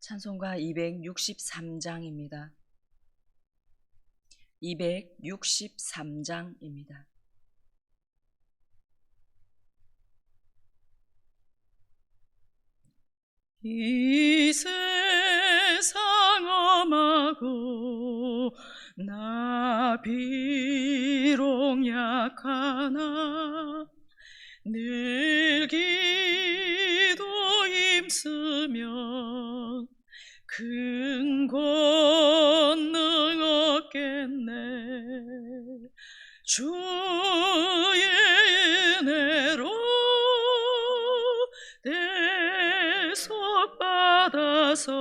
찬송가 263장입니다. 263장입니다. 이 세상 험하고 나 비록 약하나 늘 기도 힘쓰면 큰 권능 얻겠네. 주의 은혜로 대속받아서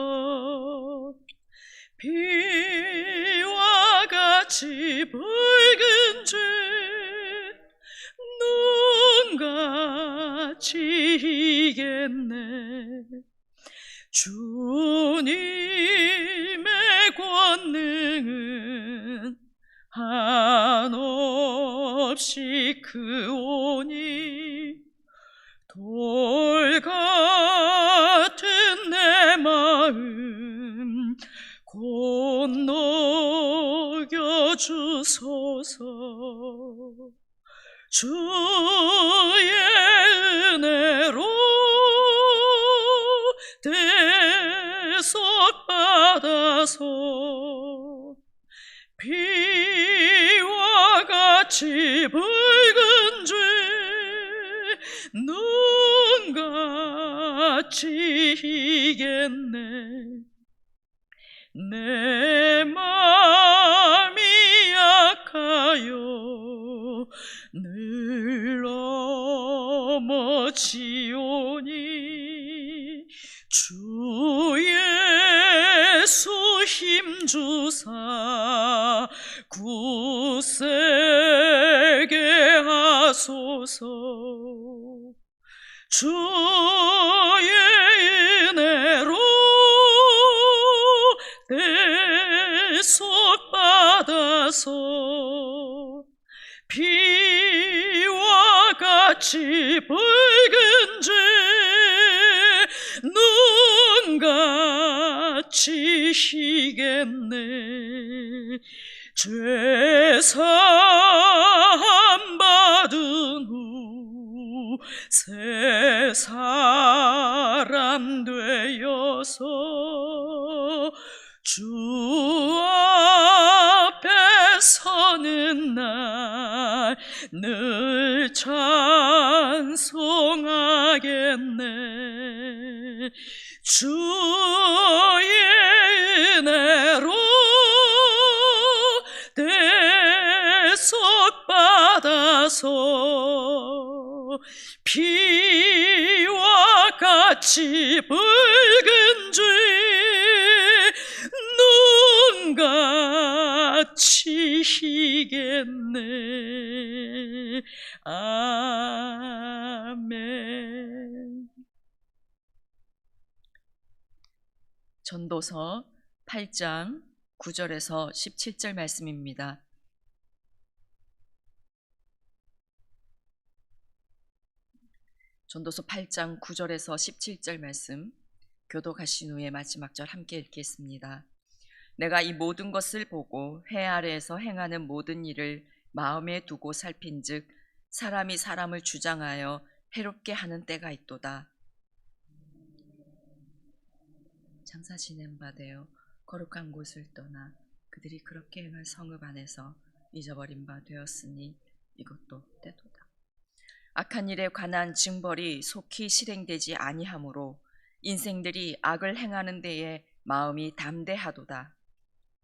비와 같이 붉은 죄 눈같이 희겠네. 주님의 권능은 한없이 크오니 돌 같은 내 마음 곧 녹여주소서. 주의 은혜로 대속받아서 비와 같이 붉은 죄 눈같이 희겠네. 내 마음이 약하여 늘 넘어지오니 주 예수 힘주사 굳세게 하소서. 주의 은혜로 대속받아서 비와 같이 붉은 죄 눈같이 희겠네. 죄 사함 받은 후 새 사람 되어서 주 앞에 서는 날 늘 찬송하겠네. 주의 은혜로 대속받아서 비와 같이 붉은 죄 눈같이 희겠네. 아멘. 전도서 8장 9절에서 17절 말씀입니다. 전도서 8장 9절에서 17절 말씀 교독하신 후에 마지막 절 함께 읽겠습니다. 내가 이 모든 것을 보고 해 아래에서 행하는 모든 일을 마음에 두고 살핀즉 사람이 사람을 주장하여 해롭게 하는 때가 있도다. 장사 지낸 바 되어 거룩한 곳을 떠나 그들이 그렇게 행할 성읍 안에서 잊어버린 바 되었으니 이것도 때도다. 악한 일에 관한 징벌이 속히 실행되지 아니하므로 인생들이 악을 행하는 데에 마음이 담대하도다.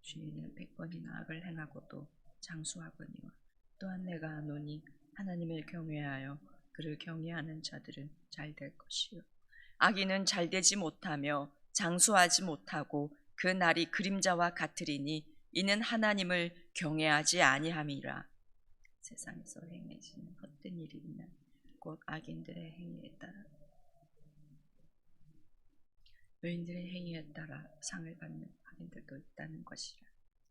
주인은 100번이나 악을 행하고도 장수하거니와 또한 내가 아노니 하나님을 경외하여 그를 경외하는 자들은 잘 될 것이요 악인은 잘 되지 못하며 장수하지 못하고 그 날이 그림자와 같으리니 이는 하나님을 경외하지 아니함이라. 세상에서 행해지는 헛된 일이 있나 곧 악인들의 행위에 따라 의인들의 행위에 따라 상을 받는 악인들도 있다는 것이라.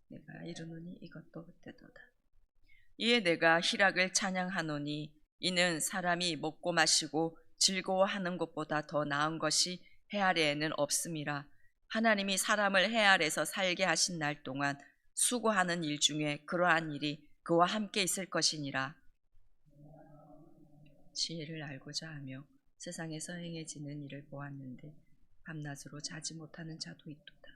내가 이르노니 이것도 때도다. 이에 내가 희락을 찬양하노니 이는 사람이 먹고 마시고 즐거워하는 것보다 더 나은 것이 해 아래에는 없음이라. 하나님이 사람을 해 아래서 살게 하신 날 동안 수고하는 일 중에 그러한 일이 그와 함께 있을 것이니라. 지혜를 알고자 하며 세상에서 행해지는 일을 보았는데 밤낮으로 자지 못하는 자도 있도다.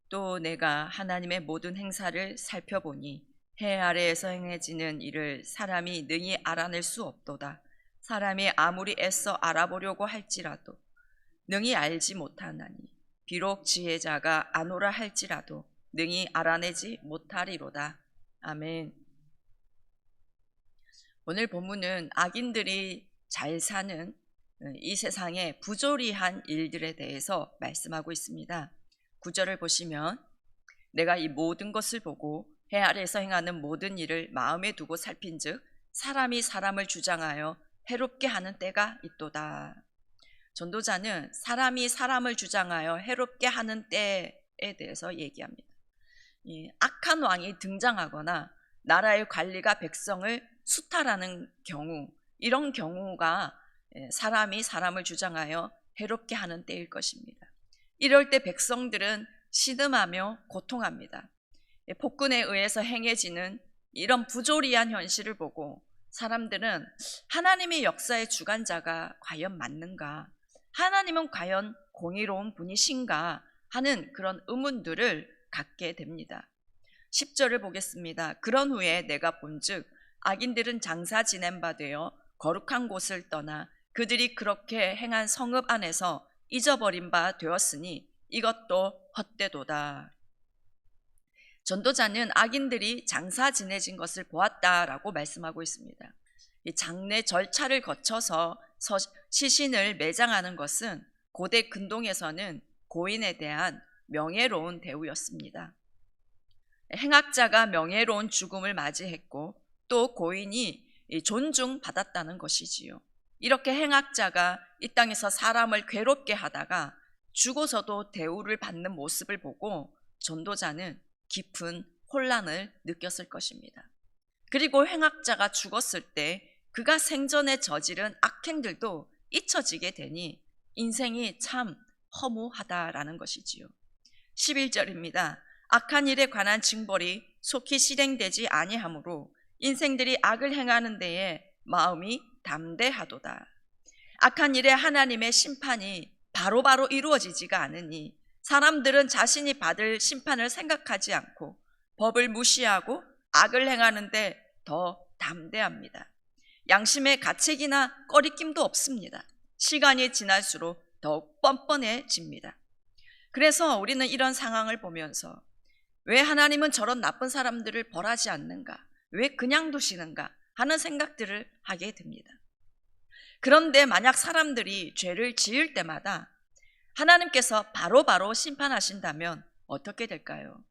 또 내가 하나님의 모든 행사를 살펴보니 해 아래에서 행해지는 일을 사람이 능히 알아낼 수 없도다. 사람이 아무리 애써 알아보려고 할지라도 능히 알지 못하나니 비록 지혜자가 아노라 할지라도 능히 알아내지 못하리로다. 아멘. 오늘 본문은 악인들이 잘 사는 이 세상의 부조리한 일들에 대해서 말씀하고 있습니다. 9절을 보시면 내가 이 모든 것을 보고 해 아래에서 행하는 모든 일을 마음에 두고 살핀즉 사람이 사람을 주장하여 해롭게 하는 때가 있도다. 전도자는 사람이 사람을 주장하여 해롭게 하는 때에 대해서 얘기합니다. 악한 왕이 등장하거나 나라의 관리가 백성을 수탈하는 경우, 이런 경우가 사람이 사람을 주장하여 해롭게 하는 때일 것입니다. 이럴 때 백성들은 신음하며 고통합니다. 폭군에 의해서 행해지는 이런 부조리한 현실을 보고 사람들은 하나님의 역사의 주관자가 과연 맞는가? 하나님은 과연 공의로운 분이신가? 하는 그런 의문들을 갖게 됩니다. 10절을 보겠습니다. 그런 후에 내가 본즉 악인들은 장사 지낸 바 되어 거룩한 곳을 떠나 그들이 그렇게 행한 성읍 안에서 잊어버린 바 되었으니 이것도 헛되도다. 전도자는 악인들이 장사 지내진 것을 보았다라고 말씀하고 있습니다. 이 장례 절차를 거쳐서 시신을 매장하는 것은 고대 근동에서는 고인에 대한 명예로운 대우였습니다. 행악자가 명예로운 죽음을 맞이했고 또 고인이 존중받았다는 것이지요. 이렇게 행악자가 이 땅에서 사람을 괴롭게 하다가 죽어서도 대우를 받는 모습을 보고 전도자는 깊은 혼란을 느꼈을 것입니다. 그리고 행악자가 죽었을 때 그가 생전에 저지른 악행들도 잊혀지게 되니 인생이 참 허무하다라는 것이지요. 11절입니다. 악한 일에 관한 징벌이 속히 실행되지 아니하므로 인생들이 악을 행하는 데에 마음이 담대하도다. 악한 일에 하나님의 심판이 바로바로 이루어지지가 않으니 사람들은 자신이 받을 심판을 생각하지 않고 법을 무시하고 악을 행하는데 더 담대합니다. 양심의 가책이나 꺼리낌도 없습니다. 시간이 지날수록 더욱 뻔뻔해집니다. 그래서 우리는 이런 상황을 보면서 왜 하나님은 저런 나쁜 사람들을 벌하지 않는가? 왜 그냥 두시는가? 하는 생각들을 하게 됩니다. 그런데 만약 사람들이 죄를 지을 때마다 하나님께서 바로바로 심판하신다면 어떻게 될까요?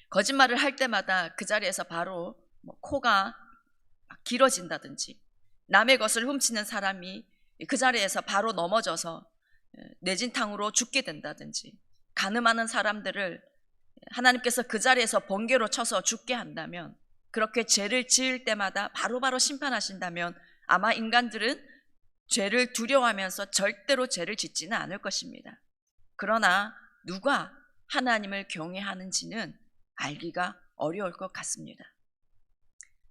거짓말을 할 때마다 그 자리에서 바로 코가 길어진다든지 남의 것을 훔치는 사람이 그 자리에서 바로 넘어져서 뇌진탕으로 죽게 된다든지 간음하는 사람들을 하나님께서 그 자리에서 번개로 쳐서 죽게 한다면 그렇게 죄를 지을 때마다 바로바로 심판하신다면 아마 인간들은 죄를 두려워하면서 절대로 죄를 짓지는 않을 것입니다. 그러나 누가 하나님을 경외하는지는 알기가 어려울 것 같습니다.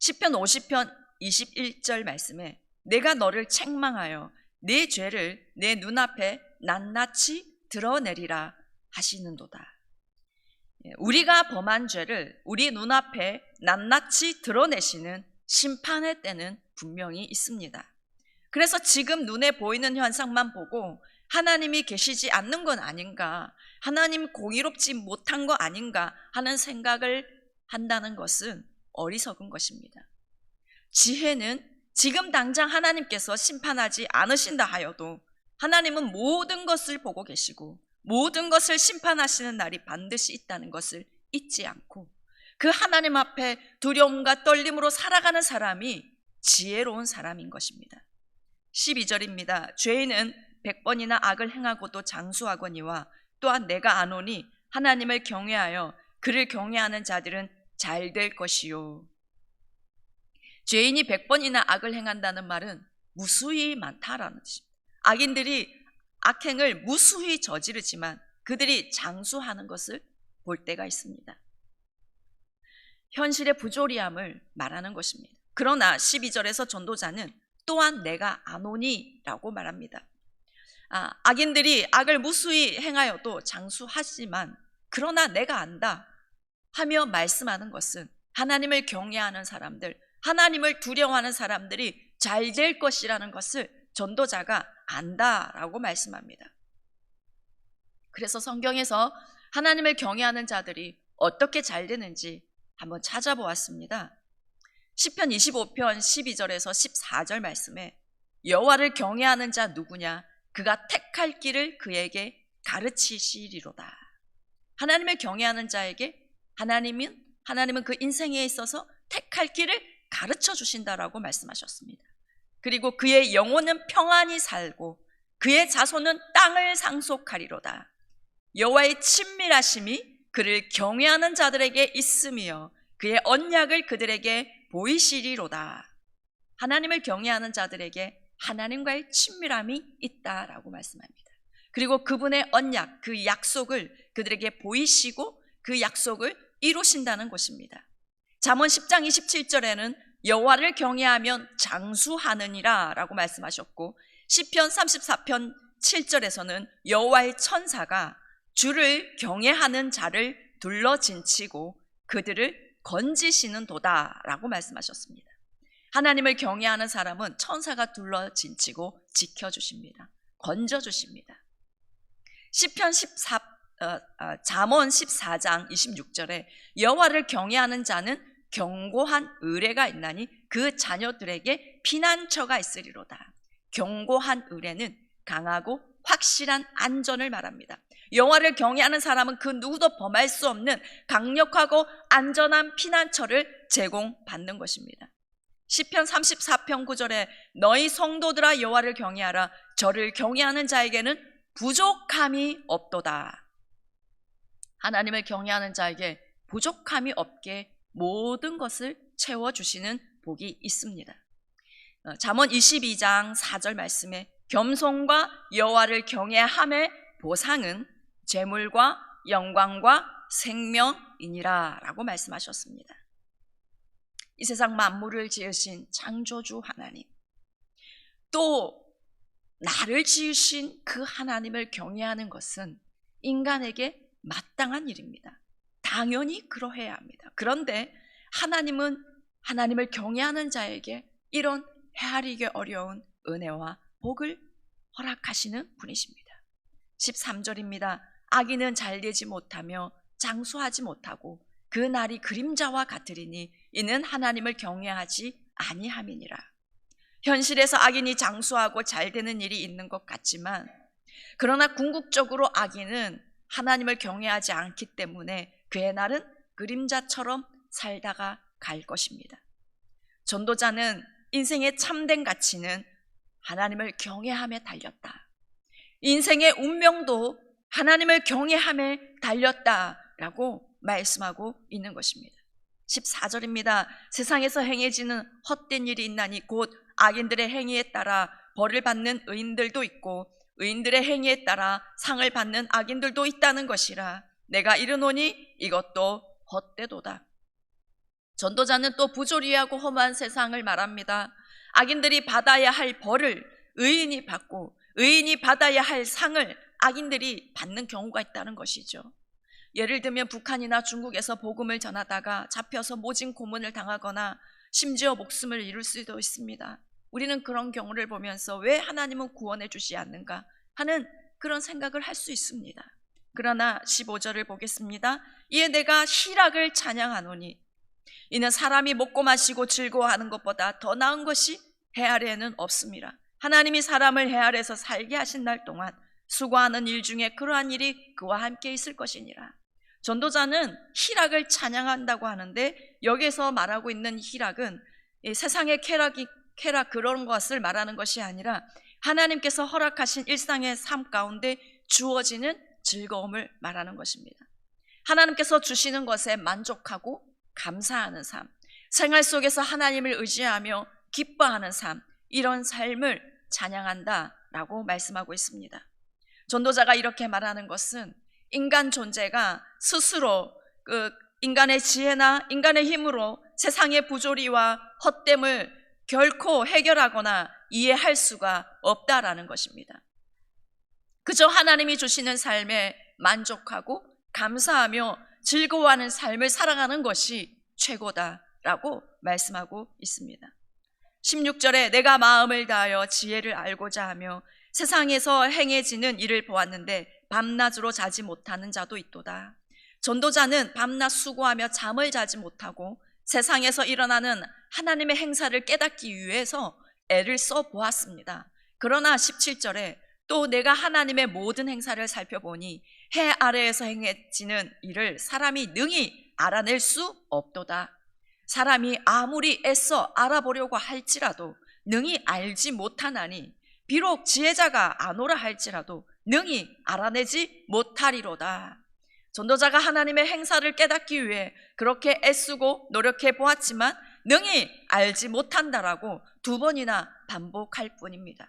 시편 50편 21절 말씀에 내가 너를 책망하여 네 죄를 내 눈앞에 낱낱이 드러내리라 하시는도다. 우리가 범한 죄를 우리 눈앞에 낱낱이 드러내시는 심판의 때는 분명히 있습니다. 그래서 지금 눈에 보이는 현상만 보고 하나님이 계시지 않는 건 아닌가, 하나님 공의롭지 못한 거 아닌가 하는 생각을 한다는 것은 어리석은 것입니다. 지혜는 지금 당장 하나님께서 심판하지 않으신다 하여도 하나님은 모든 것을 보고 계시고 모든 것을 심판하시는 날이 반드시 있다는 것을 잊지 않고 그 하나님 앞에 두려움과 떨림으로 살아가는 사람이 지혜로운 사람인 것입니다. 12절입니다. 죄인은 100번이나 악을 행하고도 장수하거니와 또한 내가 아노니 하나님을 경외하여 그를 경외하는 자들은 잘 될 것이요. 죄인이 100번이나 악을 행한다는 말은 무수히 많다라는 것입니다. 악인들이 악행을 무수히 저지르지만 그들이 장수하는 것을 볼 때가 있습니다. 현실의 부조리함을 말하는 것입니다. 그러나 12절에서 전도자는 또한 내가 아노니 라고 말합니다. 악인들이 악을 무수히 행하여도 장수하지만 그러나 내가 안다 하며 말씀하는 것은 하나님을 경외하는 사람들, 하나님을 두려워하는 사람들이 잘 될 것이라는 것을 전도자가 안다라고 말씀합니다. 그래서 성경에서 하나님을 경외하는 자들이 어떻게 잘 되는지 한번 찾아보았습니다. 시편 25편 12절에서 14절 말씀에 여호와를 경외하는 자 누구냐? 그가 택할 길을 그에게 가르치시리로다. 하나님을 경외하는 자에게 하나님은 그 인생에 있어서 택할 길을 가르쳐 주신다라고 말씀하셨습니다. 그리고 그의 영혼은 평안히 살고 그의 자손은 땅을 상속하리로다. 여호와의 친밀하심이 그를 경외하는 자들에게 있으며 그의 언약을 그들에게 보이시리로다. 하나님을 경외하는 자들에게 하나님과의 친밀함이 있다라고 말씀합니다. 그리고 그분의 언약, 그 약속을 그들에게 보이시고 그 약속을 이루신다는 것입니다. 잠언 10장 27절에는 여호와를 경외하면 장수하느니라 라고 말씀하셨고, 시편 34편 7절에서는 여호와의 천사가 주를 경외하는 자를 둘러진치고 그들을 건지시는 도다 라고 말씀하셨습니다. 하나님을 경외하는 사람은 천사가 둘러진치고 지켜주십니다. 건져주십니다. 잠언 14장 26절에 여호와를 경외하는 자는 견고한 의뢰가 있나니 그 자녀들에게 피난처가 있으리로다. 견고한 의뢰는 강하고 확실한 안전을 말합니다. 여호와를 경외하는 사람은 그 누구도 범할 수 없는 강력하고 안전한 피난처를 제공받는 것입니다. 시편 34편 9절에 너희 성도들아 여호와를 경외하라. 저를 경외하는 자에게는 부족함이 없도다. 하나님을 경외하는 자에게 부족함이 없게 모든 것을 채워주시는 복이 있습니다. 잠언 22장 4절 말씀에 겸손과 여호와를 경외함의 보상은 재물과 영광과 생명이니라 라고 말씀하셨습니다. 이 세상 만물을 지으신 창조주 하나님, 또 나를 지으신 그 하나님을 경외하는 것은 인간에게 마땅한 일입니다. 당연히 그러해야 합니다. 그런데 하나님은 하나님을 경외하는 자에게 이런 헤아리기 어려운 은혜와 복을 허락하시는 분이십니다. 13절입니다. 악인은 잘되지 못하며 장수하지 못하고 그 날이 그림자와 같으리니 이는 하나님을 경외하지 아니함이니라. 현실에서 악인이 장수하고 잘되는 일이 있는 것 같지만, 그러나 궁극적으로 악인은 하나님을 경외하지 않기 때문에 그의 날은 그림자처럼 살다가 갈 것입니다. 전도자는 인생의 참된 가치는 하나님을 경외함에 달렸다. 인생의 운명도 하나님을 경외함에 달렸다라고 말씀하고 있는 것입니다. 14절입니다. 세상에서 행해지는 헛된 일이 있나니 곧 악인들의 행위에 따라 벌을 받는 의인들도 있고 의인들의 행위에 따라 상을 받는 악인들도 있다는 것이라. 내가 이르노니 이것도 헛되도다. 전도자는 또 부조리하고 험한 세상을 말합니다. 악인들이 받아야 할 벌을 의인이 받고 의인이 받아야 할 상을 악인들이 받는 경우가 있다는 것이죠. 예를 들면 북한이나 중국에서 복음을 전하다가 잡혀서 모진 고문을 당하거나 심지어 목숨을 잃을 수도 있습니다. 우리는 그런 경우를 보면서 왜 하나님은 구원해 주지 않는가 하는 그런 생각을 할 수 있습니다. 그러나 15절을 보겠습니다. 이에 내가 희락을 찬양하노니 이는 사람이 먹고 마시고 즐거워하는 것보다 더 나은 것이 해 아래에는 없습니다. 하나님이 사람을 해 아래에서 살게 하신 날 동안 수고하는 일 중에 그러한 일이 그와 함께 있을 것이니라. 전도자는 희락을 찬양한다고 하는데, 여기서 말하고 있는 희락은 세상의 쾌락 그런 것을 말하는 것이 아니라 하나님께서 허락하신 일상의 삶 가운데 주어지는 즐거움을 말하는 것입니다. 하나님께서 주시는 것에 만족하고 감사하는 삶, 생활 속에서 하나님을 의지하며 기뻐하는 삶, 이런 삶을 찬양한다라고 말씀하고 있습니다. 전도자가 이렇게 말하는 것은 인간 존재가 스스로 인간의 지혜나 인간의 힘으로 세상의 부조리와 헛됨을 결코 해결하거나 이해할 수가 없다라는 것입니다. 그저 하나님이 주시는 삶에 만족하고 감사하며 즐거워하는 삶을 살아가는 것이 최고다라고 말씀하고 있습니다. 16절에 내가 마음을 다하여 지혜를 알고자 하며 세상에서 행해지는 일을 보았는데 밤낮으로 자지 못하는 자도 있도다. 전도자는 밤낮 수고하며 잠을 자지 못하고 세상에서 일어나는 하나님의 행사를 깨닫기 위해서 애를 써보았습니다. 그러나 17절에 또 내가 하나님의 모든 행사를 살펴보니 해 아래에서 행해지는 일을 사람이 능히 알아낼 수 없도다. 사람이 아무리 애써 알아보려고 할지라도 능히 알지 못하나니 비록 지혜자가 아노라 할지라도 능히 알아내지 못하리로다. 전도자가 하나님의 행사를 깨닫기 위해 그렇게 애쓰고 노력해 보았지만 능히 알지 못한다라고 2번이나 반복할 뿐입니다.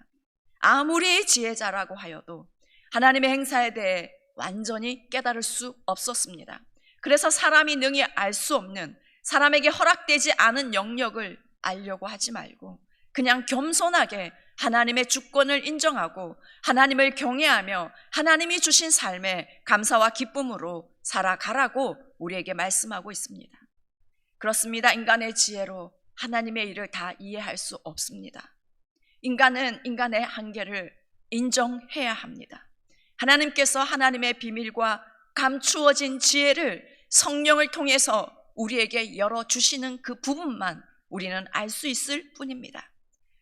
아무리 지혜자라고 하여도 하나님의 행사에 대해 완전히 깨달을 수 없었습니다. 그래서 사람이 능히 알 수 없는, 사람에게 허락되지 않은 영역을 알려고 하지 말고 그냥 겸손하게 하나님의 주권을 인정하고 하나님을 경외하며 하나님이 주신 삶에 감사와 기쁨으로 살아가라고 우리에게 말씀하고 있습니다. 그렇습니다. 인간의 지혜로 하나님의 일을 다 이해할 수 없습니다. 인간은 인간의 한계를 인정해야 합니다. 하나님께서 하나님의 비밀과 감추어진 지혜를 성령을 통해서 우리에게 열어주시는 그 부분만 우리는 알 수 있을 뿐입니다.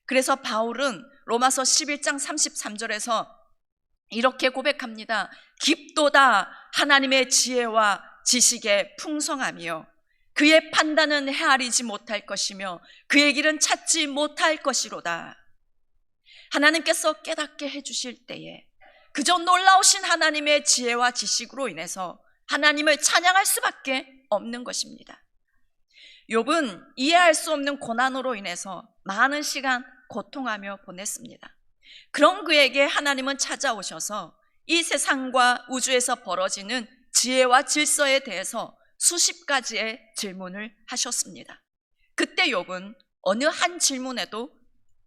그래서 바울은 로마서 11장 33절에서 이렇게 고백합니다. 깊도다 하나님의 지혜와 지식의 풍성함이요 그의 판단은 헤아리지 못할 것이며 그의 길은 찾지 못할 것이로다. 하나님께서 깨닫게 해주실 때에 그저 놀라우신 하나님의 지혜와 지식으로 인해서 하나님을 찬양할 수밖에 없는 것입니다. 욥은 이해할 수 없는 고난으로 인해서 많은 시간 고통하며 보냈습니다. 그런 그에게 하나님은 찾아오셔서 이 세상과 우주에서 벌어지는 지혜와 질서에 대해서 수십 가지의 질문을 하셨습니다. 그때 욥은 어느 한 질문에도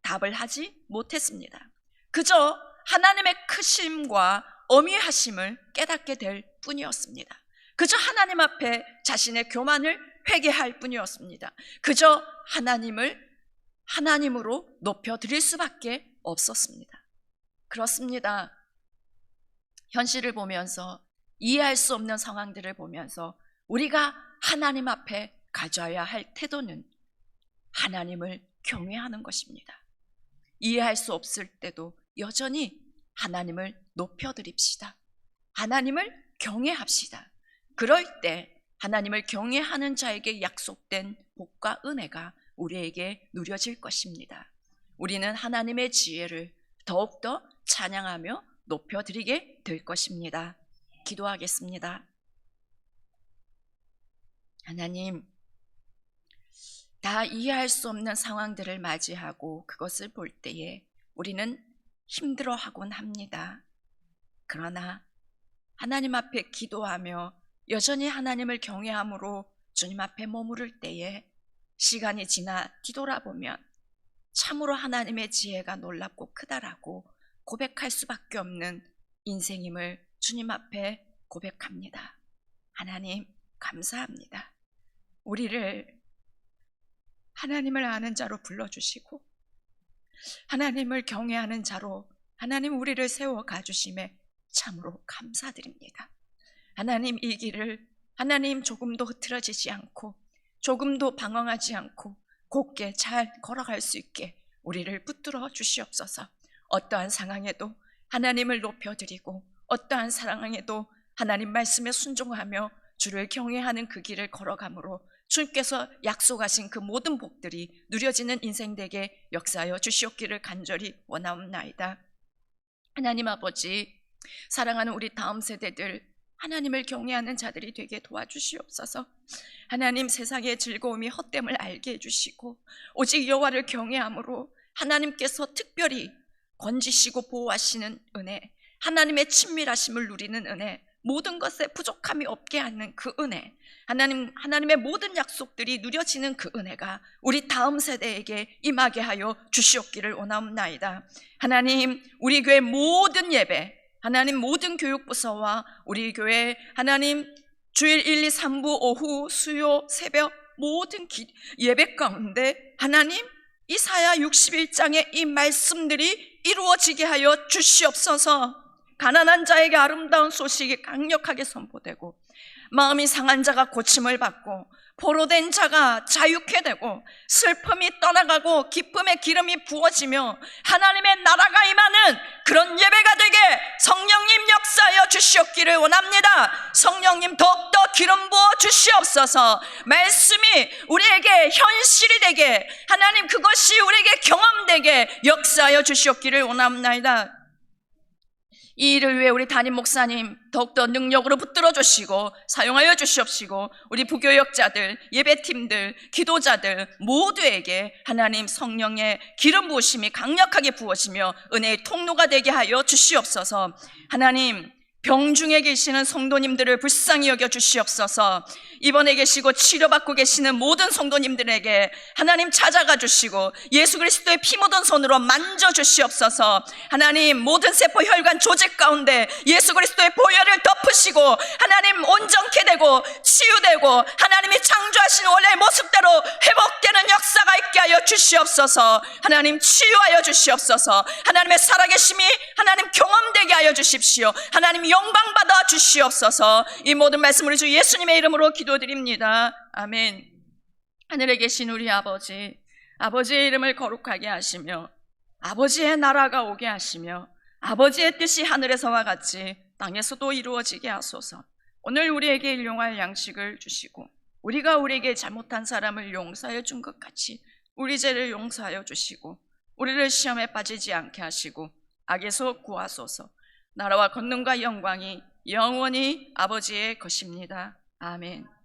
답을 하지 못했습니다. 그저 하나님의 크심과 어미하심을 깨닫게 될 뿐이었습니다. 그저 하나님 앞에 자신의 교만을 회개할 뿐이었습니다. 그저 하나님으로 높여드릴 수밖에 없었습니다. 그렇습니다. 현실을 보면서 이해할 수 없는 상황들을 보면서 우리가 하나님 앞에 가져야 할 태도는 하나님을 경외하는 것입니다. 이해할 수 없을 때도 여전히 하나님을 높여드립시다. 하나님을 경외합시다. 그럴 때 하나님을 경외하는 자에게 약속된 복과 은혜가 우리에게 누려질 것입니다. 우리는 하나님의 지혜를 더욱더 찬양하며 높여드리게 될 것입니다. 기도하겠습니다. 하나님, 다 이해할 수 없는 상황들을 맞이하고 그것을 볼 때에 우리는 힘들어하곤 합니다. 그러나 하나님 앞에 기도하며 여전히 하나님을 경외함으로 주님 앞에 머무를 때에 시간이 지나 뒤돌아보면 참으로 하나님의 지혜가 놀랍고 크다라고 고백할 수밖에 없는 인생임을 주님 앞에 고백합니다. 하나님 감사합니다. 우리를 하나님을 아는 자로 불러주시고 하나님을 경외하는 자로 하나님 우리를 세워 가주심에 참으로 감사드립니다. 하나님 이 길을 하나님 조금도 흐트러지지 않고 조금도 방황하지 않고 곧게 잘 걸어갈 수 있게 우리를 붙들어 주시옵소서. 어떠한 상황에도 하나님을 높여드리고 어떠한 상황에도 하나님 말씀에 순종하며 주를 경외하는 그 길을 걸어가므로 주께서 약속하신 그 모든 복들이 누려지는 인생 되게 역사하여 주시옵기를 간절히 원하옵나이다. 하나님 아버지, 사랑하는 우리 다음 세대들 하나님을 경외하는 자들이 되게 도와주시옵소서. 하나님 세상의 즐거움이 헛됨을 알게 해주시고 오직 여호와를 경외함으로 하나님께서 특별히 건지시고 보호하시는 은혜, 하나님의 친밀하심을 누리는 은혜, 모든 것에 부족함이 없게 하는 그 은혜, 하나님의 모든 약속들이 누려지는 그 은혜가 우리 다음 세대에게 임하게 하여 주시옵기를 원하옵나이다. 하나님, 우리 교회 모든 예배, 하나님 모든 교육부서와 우리 교회 하나님 주일 1, 2, 3부 오후 수요 새벽 모든 예배 가운데 하나님 이사야 61장의 이 말씀들이 이루어지게 하여 주시옵소서. 가난한 자에게 아름다운 소식이 강력하게 선포되고 마음이 상한 자가 고침을 받고 포로된 자가 자유케 되고 슬픔이 떠나가고 기쁨의 기름이 부어지며 하나님의 나라가 임하는 그런 예배가 되게 성령님 역사하여 주시옵기를 원합니다. 성령님 더욱더 기름 부어 주시옵소서. 말씀이 우리에게 현실이 되게 하나님 그것이 우리에게 경험되게 역사하여 주시옵기를 원합니다. 이 일을 위해 우리 담임 목사님 더욱더 능력으로 붙들어 주시고 사용하여 주시옵시고 우리 부교역자들, 예배팀들, 기도자들 모두에게 하나님 성령의 기름 부으심이 강력하게 부어지며 은혜의 통로가 되게 하여 주시옵소서. 하나님 병중에 계시는 성도님들을 불쌍히 여겨 주시옵소서. 입원해 계시고 치료받고 계시는 모든 성도님들에게 하나님 찾아가 주시고 예수 그리스도의 피 묻은 손으로 만져 주시옵소서. 하나님 모든 세포 혈관 조직 가운데 예수 그리스도의 보혈을 덮으시고 하나님 온전케 되고 치유되고 하나님이 창조하신 원래의 모습대로 회복되는 역사가 있게 하여 주시옵소서. 하나님 치유하여 주시옵소서. 하나님의 살아계심이 하나님 경험되게 하여 주십시오. 하나님 영광 받아 주시옵소서. 이 모든 말씀을 주 예수님의 이름으로 기도드립니다. 아멘. 하늘에 계신 우리 아버지, 아버지의 이름을 거룩하게 하시며 아버지의 나라가 오게 하시며 아버지의 뜻이 하늘에서와 같이 땅에서도 이루어지게 하소서. 오늘 우리에게 일용할 양식을 주시고 우리가 우리에게 잘못한 사람을 용서해 준 것 같이 우리 죄를 용서하여 주시고 우리를 시험에 빠지지 않게 하시고 악에서 구하소서. 나라와 권능과 영광이 영원히 아버지의 것입니다. 아멘.